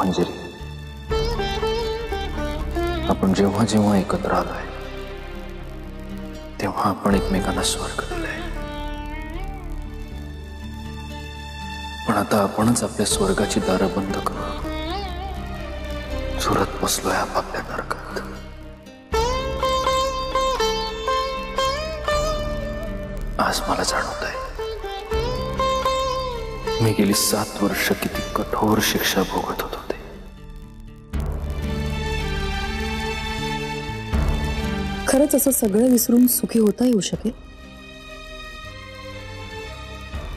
मंजिरी, आपण जेव्हा जेव्हा एकत्र आलोय तेव्हा आपण एकमेकांना स्वर्ग दिलाय, पण आता आपणच आपल्या स्वर्गाची दारं बंद करून झुरत बसलोय आपापल्या नरकात। आज मला जाणवत आहे मी गेली 7 वर्ष किती कठोर शिक्षा भोगत होते। खरंच असं सगळं विसरून सुखी होता येऊ शकेल?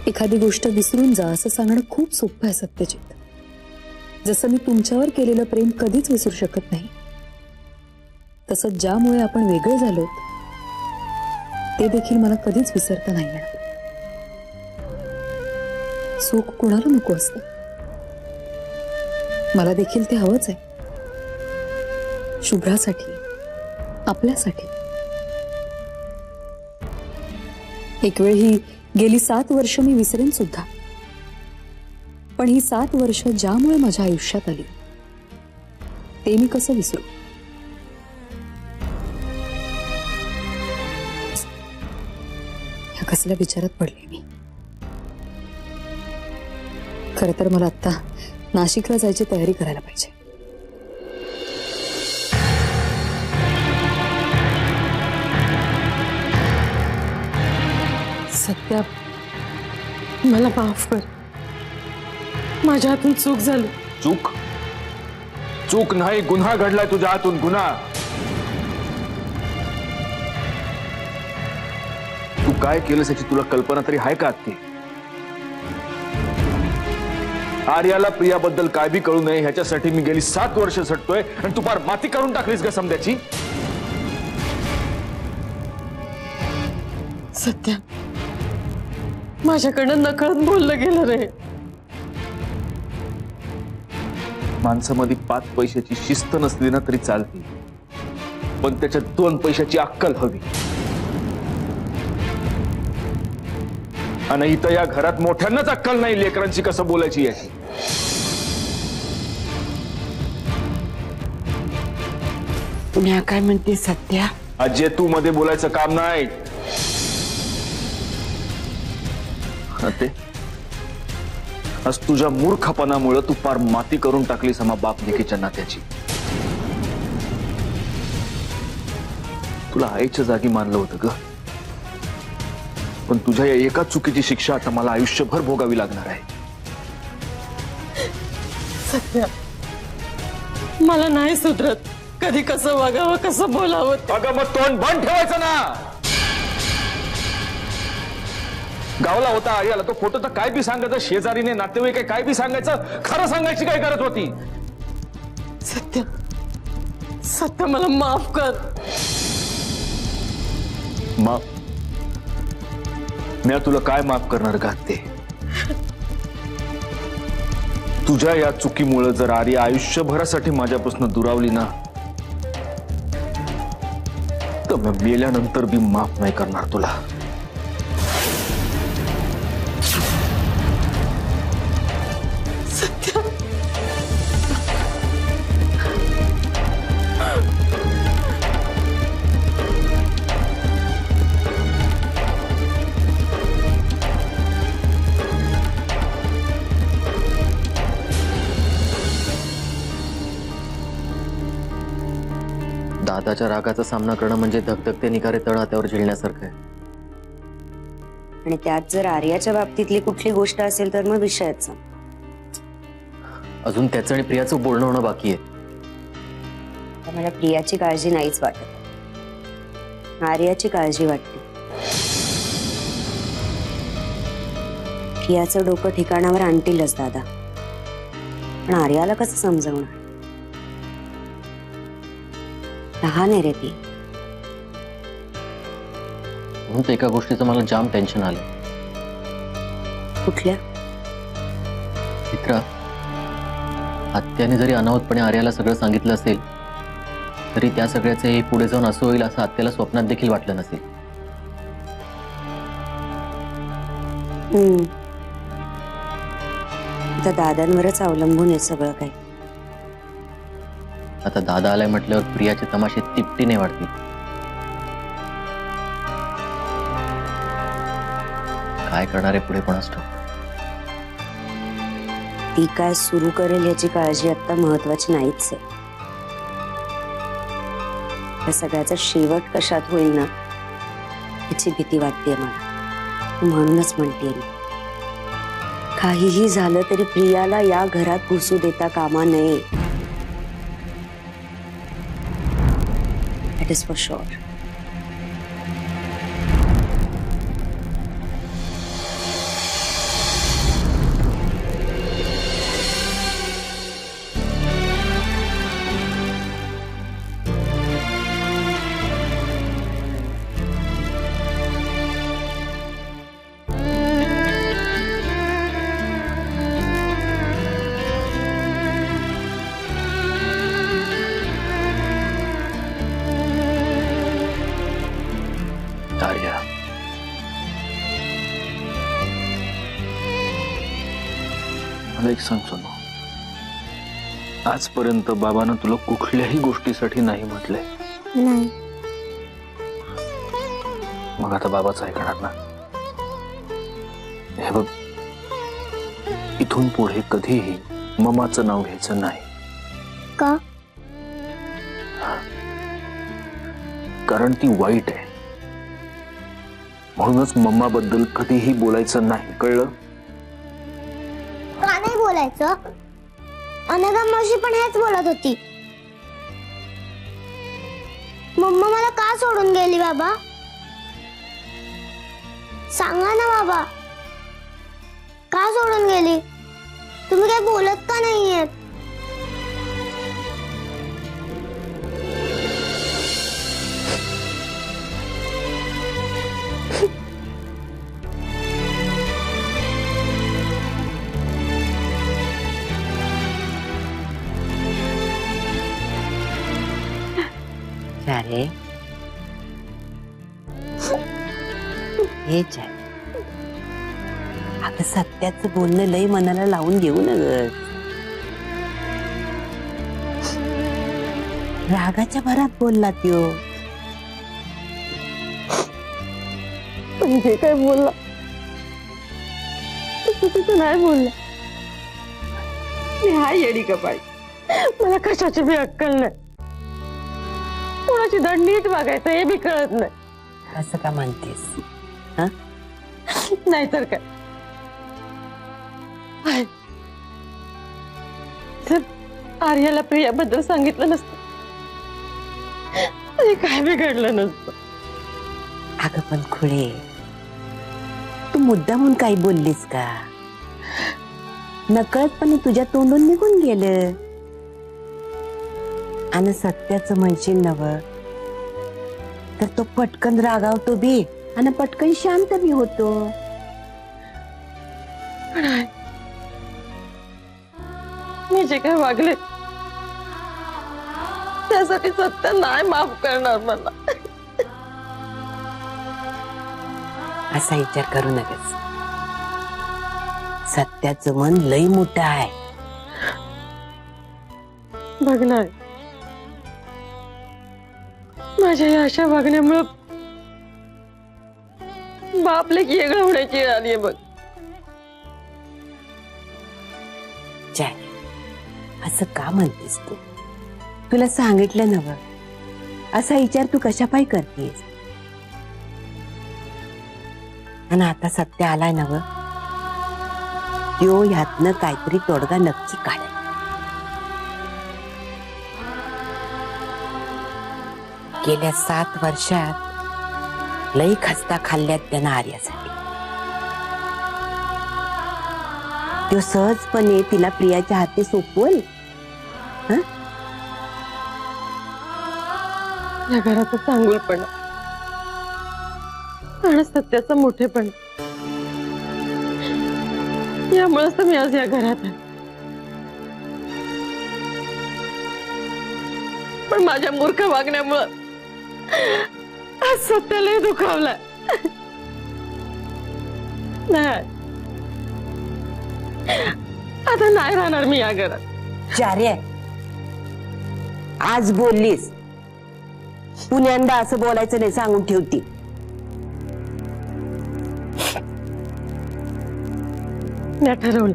एखादी गोष्ट विसरून जा असं सांगणं खूप सोपं आहे सत्यजित। जसं मी तुमच्यावर केलेलं प्रेम कधीच विसरू शकत नाही, तसं ज्यामुळे आपण वेगळे झालो ते देखील मला कधीच विसरता नाही येणार। सुख कुणाला नको असतं, मला देखील ते हवंच आहे, शुभ्रासाठी, आपल्यासाठी। एक वेळ ही गेली 7 वर्ष मी विसरेन सुद्धा, पण ही 7 वर्ष ज्यामुळे माझ्या आयुष्यात आली ते मी कसं विसरू? ह्या कसल्या विचारात पडले मी। खरं तर मला आता नाशिकला जायची तयारी करायला पाहिजे। सत्या, मला माफ कर, माझ्या हातून चूक झाली। चूक? चूक नाही, गुन्हा घडलाय तुझ्या हातून, गुन्हा। तू काय केलंस याची तुला कल्पना तरी आहे का? ती आर्याला प्रियाबद्दल काय बी कळू नये ह्याच्यासाठी मी गेली 7 वर्ष झटतोय आणि तू फार माती करून टाकलीस का समद्याची? सत्या, माझ्याकडनं नकळत बोललं गेलं रे। माणसामध्ये 5 पैशाची शिस्त नसली ना तरी चालते, पण त्याच्यात 2 पैशाची अक्कल हवी। आणि इथं या घरात मोठ्यांनाच अक्कल नाही लेकरांची कसं बोलायची याची। मी काय म्हणते सत्या? अजय, तू मध्ये बोलायचं काम नाही। आज तुझ्या मूर्खपणामुळे तू फार माती करून टाकलीस आम्हा बाप लेकीच्या नात्याची। तुला आईच्या जागी मानलं होतं ग, पण तुझ्या या एका चुकीची शिक्षा आता मला आयुष्यभर भोगावी लागणार आहे। सत्या, मला नाही सुधरत कधी कसं वागावं, कसं बोलावं। अगं मग तोंड बंद ठेवायचं ना। गावला होता आर्याला तो फोटो तर काय बी सांगायचं, शेजारीने नातेवाईक काय बी सांगायचं, खरं सांगायची काय गरज होती? सत्या, सत्या मला माफ कर। माफ? मी तुला काय माफ करणार का? ते तुझ्या या चुकीमुळे जर आर्या आयुष्यभरासाठी माझ्यापासून दुरावली ना तर मी मेल्यानंतर बी माफ नाही करणार तुला। सत्या, दादाच्या रागाचा सामना करणं म्हणजे धगधगते निखारे तळ हातावर झेलण्यासारखं आहे। आणि त्यात जर आर्याच्या बाबतीतली कुठली गोष्ट असेल तर मग विषयाचं। अजून त्याचं आणि प्रियाचं बोलणं होणं बाकी आहे। मला प्रियाची काळजी नाहीच वाटत, आर्याची काळजी वाटते। प्रियाचं डोकं ठिकाणावर आणतीलच दादा, पण आर्याला कसं समजवणार? लहान आहे रे ती। म्हणून तर एका गोष्टीचं मला जाम टेन्शन आलं। कुठल्या? मित्रा, आत्याने जरी अनाहूतपणे आर्याला सगळं सांगितलं असेल तरी त्या सगळ्याचे पुढे जाऊन असं होईल असं आत्याला स्वप्नात देखील वाटलं नसेल। आता दादांवरच अवलंबून आहे सगळं काही। आता दादा आलाय म्हटल्यावर प्रियाचे तमाशे तिपटीने वाढतील. काय करणार आहे पुढे कोणास ठाऊक. ती काय सुरू करेल याची काळजी आता महत्वाची नाहीच आहे. या सगळ्याचा शेवट कशात होईल ना याची भीती वाटते मला. म्हणूनच म्हणते मी, काहीही झालं तरी प्रियाला या घरात घुसू देता कामा नये. It is for sure. Arya, मला एक सांग सोनू, आजपर्यंत बाबानं तुला कुठल्याही गोष्टीसाठी नाही म्हटलंय? नाही. मग आता बाबाच ऐकणार ना? हे बघ, इथून पुढे कधीही ममाचं नाव घ्यायचं नाही. का? कारण ती वाईट आहे. म्हणूनच मम्मा बद्दल कधीही बोलायचं नाही, कळलं? का नाही बोलायचं? अनघा मावशी पण हेच बोलत होती. मम्मा मला का सोडून गेली बाबा? सांगा ना बाबा, का सोडून गेली? तुम्ही काय बोलत का नाहीये? अरे हेच आहे. अगं सत्याचं बोलणं लई मनाला लावून घेऊ न ग. रागाच्या भरात बोलला त्यो. पण जे काय बोलला तिथं नाही बोलला. मी हा येडी का बाई, मला कशाची बी अक्कल नाही. कोणाची धड नीट वागायचं हे बी कळत नाही. असं का म्हणतेस? नाहीतर काय. आहे. जर आर्याला प्रियाबद्दल सांगितलं नसतं तरी काय बिघडलं नसतं. अगं पण खुळे, तू मुद्दा म्हणून काही बोललीस का? नकळतपणे तुझ्या तोंडून निघून गेलं. आणि सत्याचं म्हणशील नव तर तो पटकन रागावतो बी आणि पटकन शांत बी होतो. पण आहे, मी जे काय वागले त्यासाठी सत्य नाही माफ करणार मला. असा विचार करू नकस. सत्याचं मन लई मोठं आहे. बघणार माझ्या या अशा वागण्यामुळे बापले वेगळं होण्याची वेळ आली आहे बघ. जय, असं का म्हणतेस तू? तुला सांगितलं नव, असा विचार तू कशापायी करतेस? आणि आता सत्य आलाय नव, त्यो ह्यातनं काहीतरी तोडगा नक्की काढ. गेल्या 7 वर्षात लई खस्ता खाल्ल्यात त्यानं आर्यासाठी. तो सहजपणे तिला प्रियाच्या हाती सोपवल? या घराचं चांगुलपणा आणि सत्याचं मोठेपण यामुळेच तर मी आज या घरात आहे. पण माझ्या मूर्ख वागण्यामुळं आज सत्यालाही दुखावलाय. नाही, आता नाही राहणार मी या घरात. चार्य, आज बोललीस, पुण्यांदा असं बोलायचं नाही सांगून ठेवती. मी ठरवलं,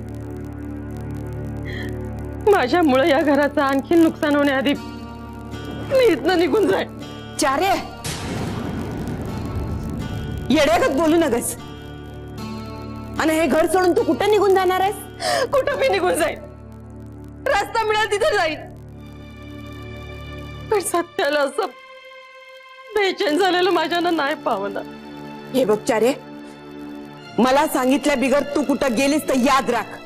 माझ्यामुळे या घराचं आणखी नुकसान होण्याआधी मी इथनं निघून जाईन. चारे, येड्यागत बोलू नगस. आणि हे घर सोडून तू कुठं निघून जाणार आहेस? कुठं मी निघून जाईन, रस्ता मिळाला तिथे जाईन. पण सत्याला असं बेचैन झालेलं माझ्यानं नाही पावणार. हे बघ चारे, मला सांगितल्या बिगर तू कुठं गेलीस तर याद राख.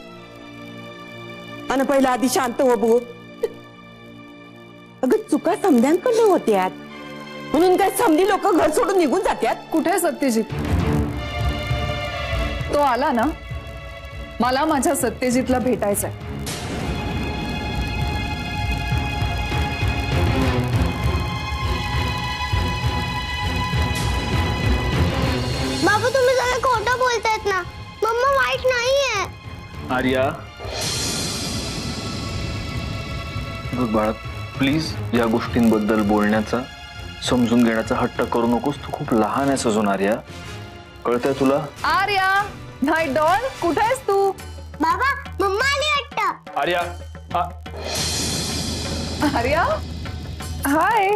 आणि पहिला आधी शांत हो बघू. अगं चुका समध्यांकडनं होत्यात म्हणून काय समधी लोक घर सोडून निघून जात्यात? कुठे सत्यजित? तो आला ना, मला माझ्या सत्यजितला भेटायचंय. बाबा तुम्ही सगळे खोटं बोलतायत ना. मम्मा वाईट नाहीये. आर्या, बघ बाळा, प्लीज या गोष्टींबद्दल बोलण्याचा, समजून घेण्याचा हट्ट करू नकोस. तू खूप लहान आहेस अजून आर्या, कळतंय तुला? आर्या, माय डॉल, कुठे आहेस तू? बाबा मम्मा आली वाटतं. आर्या, आर्या, हाय.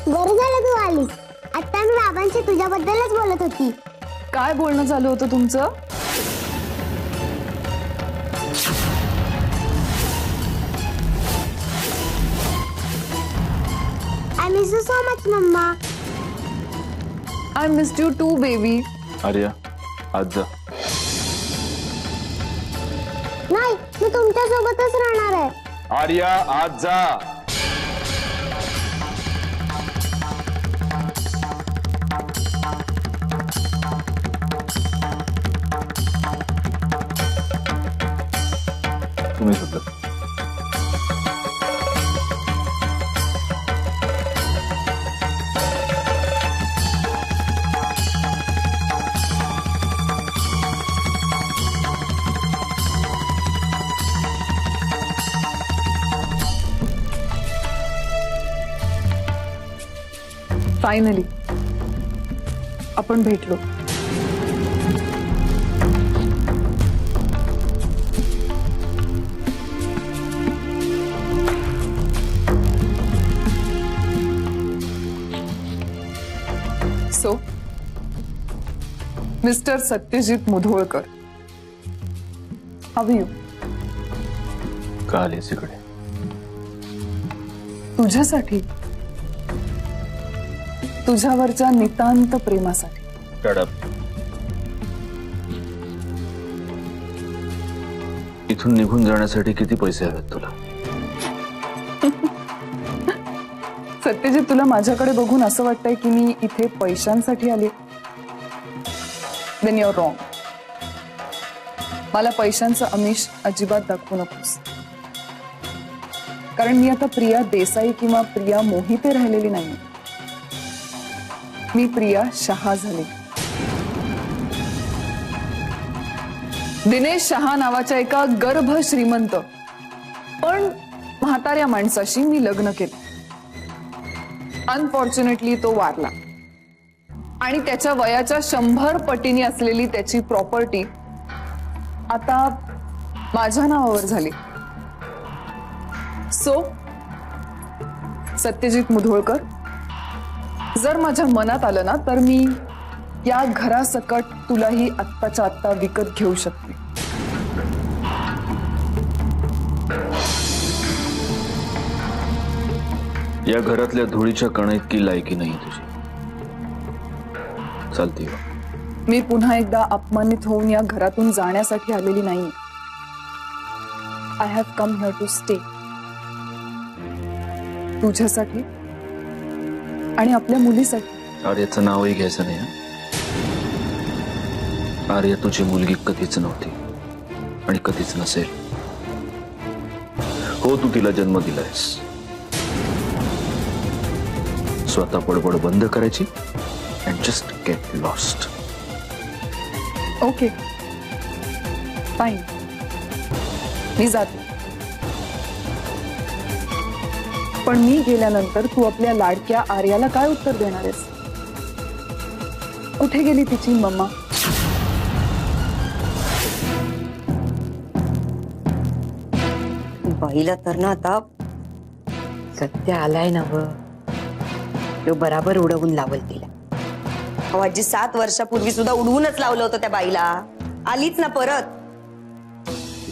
बरं झालं तू आलीस. आता मी बाबांशी तुझ्याबद्दलच बोलत होती. काय बोलणं झालं होतं तुमचं? I miss you so much, मम्मा. I missed you too, baby. Arya, आज जा. नाही, मी तुमच्या सोबतच राहणार आहे. आर्या, आज जा. तुम्ही सुद्धा. फायनली आपण भेटलो. So mister Satyajit Mudholkar, how you? का आलीस इकडे? तुझ्यासाठी, तुझ्यावरच्या नितांत प्रेमासाठी. टडप. इथून निघून जाण्यासाठी किती पैसे हवेत तुला? सत्यजित, तुला माझ्याकडे बघून असं वाटतंय की मी इथे पैशांसाठी आले? Then your wrong. मला पैशांचं आमिष अजिबात दाखवू नकोस, कारण मी आता प्रिया देसाई किंवा प्रिया मोहिते राहिलेली नाही. मी प्रिया शहा झाले. दिनेश शहा नावाच्या एका गर्भ श्रीमंत पण म्हाताऱ्या माणसाशी मी लग्न केलं. अनफॉर्च्युनेटली तो वारला आणि त्याच्या वयाच्या 100 पटीने असलेली त्याची प्रॉपर्टी आता माझ्या नावावर झाली. सो सत्यजित मुधोळकर, जर माझ्या मनात आलं ना तर मी या घरासकट तुलाही आत्ताच्या आत्ता विकत घेऊ शकते. या घरातल्या धुळीच्या कणा इतकी लायकी नाही तुझी. चालते. मी पुन्हा एकदा अपमानित होऊन या घरातून जाण्यासाठी आलेली नाही. I have come here to stay. तुझ्यासाठी आणि आपल्या मुलीसाठी. आर्याचं नावही घ्यायचं नाही. आर्या तुझी मुलगी कधीच नव्हती आणि कधीच नसेल. हो, तू तिला जन्म दिलायस. स्वतः बडबड बंद करायची and just get lost. Okay, fine, मी जाते. पण मी गेल्यानंतर तू आपल्या लाडक्या आर्याला काय उत्तर देणार आहेस? कुठे गेली तिची मम्मा? बाईला तर ना आता सत्य आलाय ना व तो बराबर उडवून लावल तिला. अहो आजी 7 वर्षापूर्वी सुद्धा उडवूनच लावलं होतं त्या बाईला. आलीच ना परत.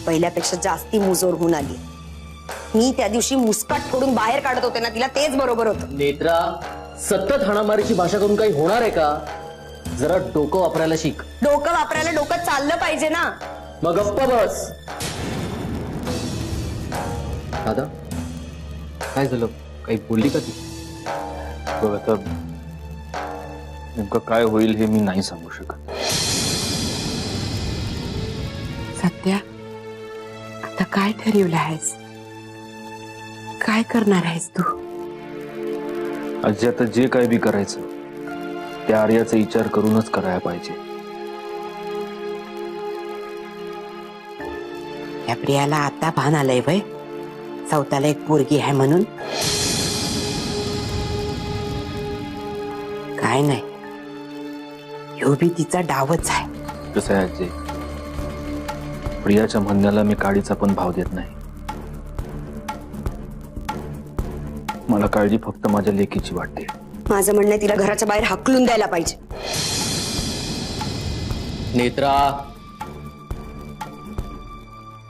पहिल्यापेक्षा जास्ती मुजोर होऊन आली. मी त्या दिवशी मुस्काट फोडून बाहेर काढत होते ना तिला, तेच बरोबर होतं. नेत्रा, सतत हाणामारीची भाषा करून काही होणार आहे का? जरा डोकं वापरायला शिक. डोकं वापरायला डोकं चाललं पाहिजे ना. मग गप्प बस. दादा, काय झालं? काही बोलली का ती? बघ आता नेमकं काय होईल हे मी नाही सांगू शकत. सत्या, आता काय ठरवलं आहेस? काय करणार आहेस तू? आजी आता जे काय बी करायचं त्या आर्याचा विचार करूनच करायला पाहिजे. या प्रियाला आता भान आलंय वय सौताला एक पोरगी आहे म्हणून. काय नाही, ह्यो बी तिचा डावच आहे. कसं आहे आजी, प्रियाच्या म्हणण्याला मी काडीचा पण भाव देत नाही. मला काळजी फक्त माझ्या लेकीची वाटते. माझं म्हणणं आहे तिला घराच्या बाहेर हाकलून द्यायला पाहिजे. नेत्रा,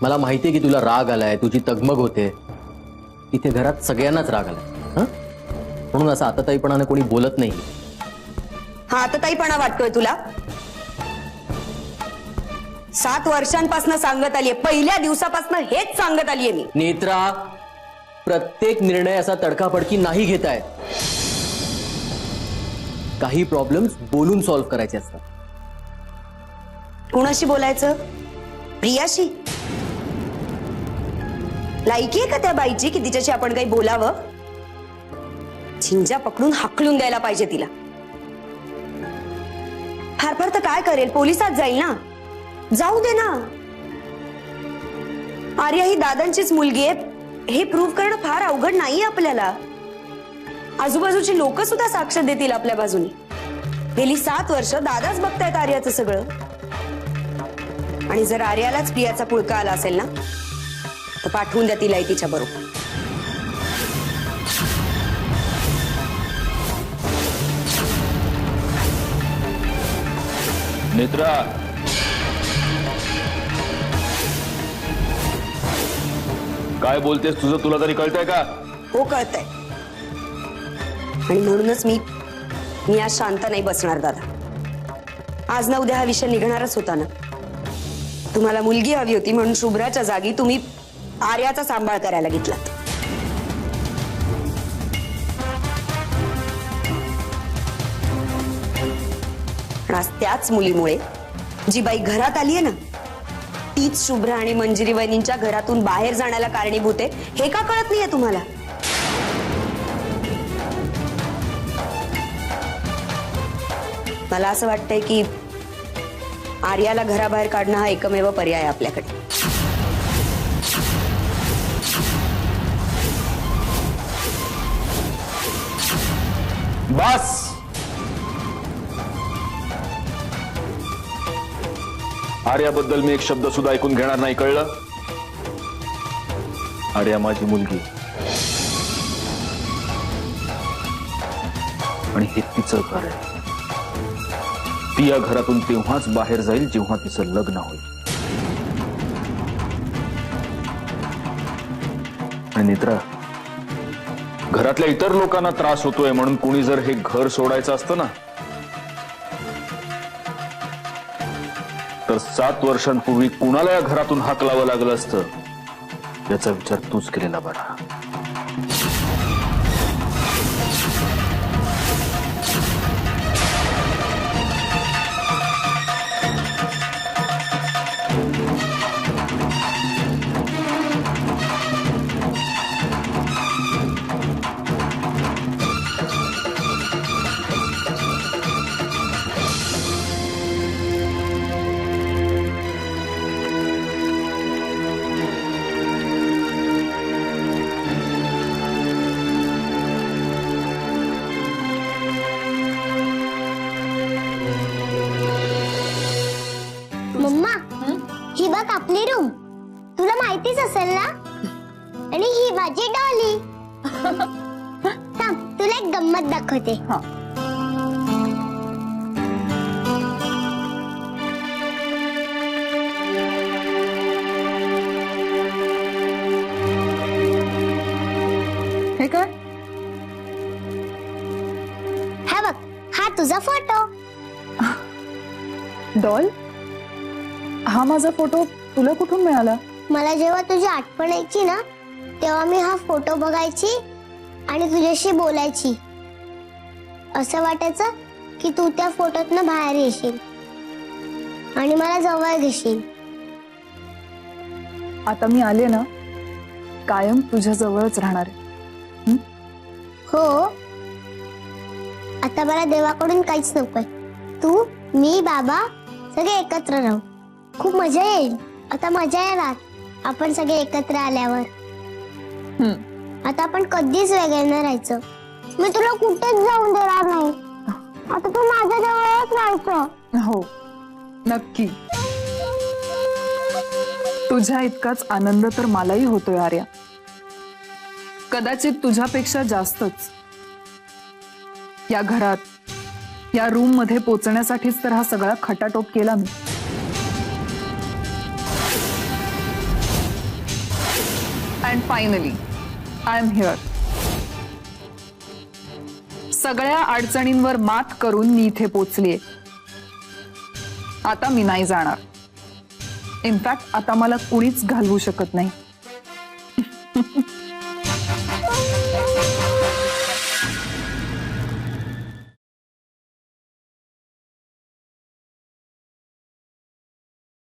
मला माहितीये की तुला राग आलाय, तुझी तगमग होते. इथे घरात सगळ्यांनाच राग आलाय, हं? म्हणून असं आताताईपणाने कोणी बोलत नाही. हा आता ताईपणा वाटतोय तुला? 7 वर्षांपासून सांगत आलीये, पहिल्या दिवसापासून हेच सांगत आलीये मी. नेत्रा, प्रत्येक निर्णय असा तडकाफडकी नाही घेताय. काही प्रॉब्लेम्स बोलून सॉल्व्ह करायचे असतात. कुणाशी बोलायचं? प्रियाशी? लायकी आहे का त्या बाईची की तिच्याशी आपण काही बोलावं? झिंजा पकडून हाकलून द्यायला पाहिजे तिला. फार फार तर काय करेल, पोलिसात जाईल ना. जाऊ दे ना. आर्या ही दादांचीच मुलगी आहे हे प्रूव्ह करणं फार अवघड नाहीये आपल्याला. आजूबाजूची लोक सुद्धा साक्ष देतील आपल्या बाजूने. गेली 7 वर्ष दादाच बघतायत आर्याचं सगळं. आणि जर आर्यालाच प्रियाचा पुळका आला असेल ना तर पाठवून द्या तिला तिच्या बरोबर. नेत्रा, काय बोलतेस तुझं तुला तरी कळतंय का? हो कळतंय. आणि म्हणूनच मी आज शांत नाही बसणार दादा. आज ना उद्या हा विषय निघणारच होता ना. तुम्हाला मुलगी हवी होती म्हणून शुभ्राच्या जागी तुम्ही आर्याचा सांभाळ करायला घेतलात. आज त्याच मुलीमुळे जी बाई घरात आलीये ना तीच शुभ्रा आणि मंजिरी वहिनींच्या घरातून बाहेर जाण्याला कारणीभूत आहे. हे का कळत नाहीये तुम्हाला? मला असं वाटतंय की आर्याला घराबाहेर काढणं हा एकमेव पर्याय आहे आपल्याकडे. बस. आर्याबद्दल मी एक शब्द सुद्धा ऐकून घेणार नाही, कळलं? आर्या माझी मुलगी आणि हे तिचं घर आहे. ती या घरातून तेव्हाच बाहेर जाईल जेव्हा तिचं लग्न होईल. आणि नेत्रा, घरातल्या इतर लोकांना त्रास होतोय म्हणून कुणी जर हे घर सोडायचं असतं ना तर 7 वर्षांपूर्वी कुणाला या घरातून हाकलावं लागलं असतं याचा विचार तूच केलेला बरा. बघ आपली रूम, तुला माहितीच असेल ना. आणि ही माझी डॉली. थांब, तुला एक गंमत दाखवते. हे काय? हा बघ, हा तुझा फोटो. डॉल, हा माझा फोटो तुला कुठून मिळाला? मला जेव्हा तुझी आठवण यायची ना, तेव्हा मी हा फोटो बघायची आणि तुझ्याशी बोलायची. असं वाटायचं की तू त्या फोटोतनं बाहेर येशील आणि मला जवळ घेशील. आता मी आले ना, कायम तुझ्या जवळच राहणार आहे. हो, आता मला देवाकडून काहीच नकोय. तू, मी, बाबा सगळे एकत्र राहू. खूप मजा येईल. आता मजा येणार आपण सगळे एकत्र आल्यावर. आता आपण कधीच वेगळे नाही राहायचं. मी तुला कुठेच जाऊन देणार नाही. आता तू माझ्या जवळच राहायचं. हो, नक्की. तुझ्या इतकाच आनंद तर मलाही होतोय आर्या, कदाचित तुझ्यापेक्षा जास्तच. या घरात, या रूम मध्ये पोचण्यासाठीच तर हा सगळा खटाटोप केला मी. And finally I am here. सगळ्या अडचणींवर मात करून मी इथे पोचलीये. आता मी नाही जाणार. इनफॅक्ट आता मला कुणीच घालवू शकत नाही.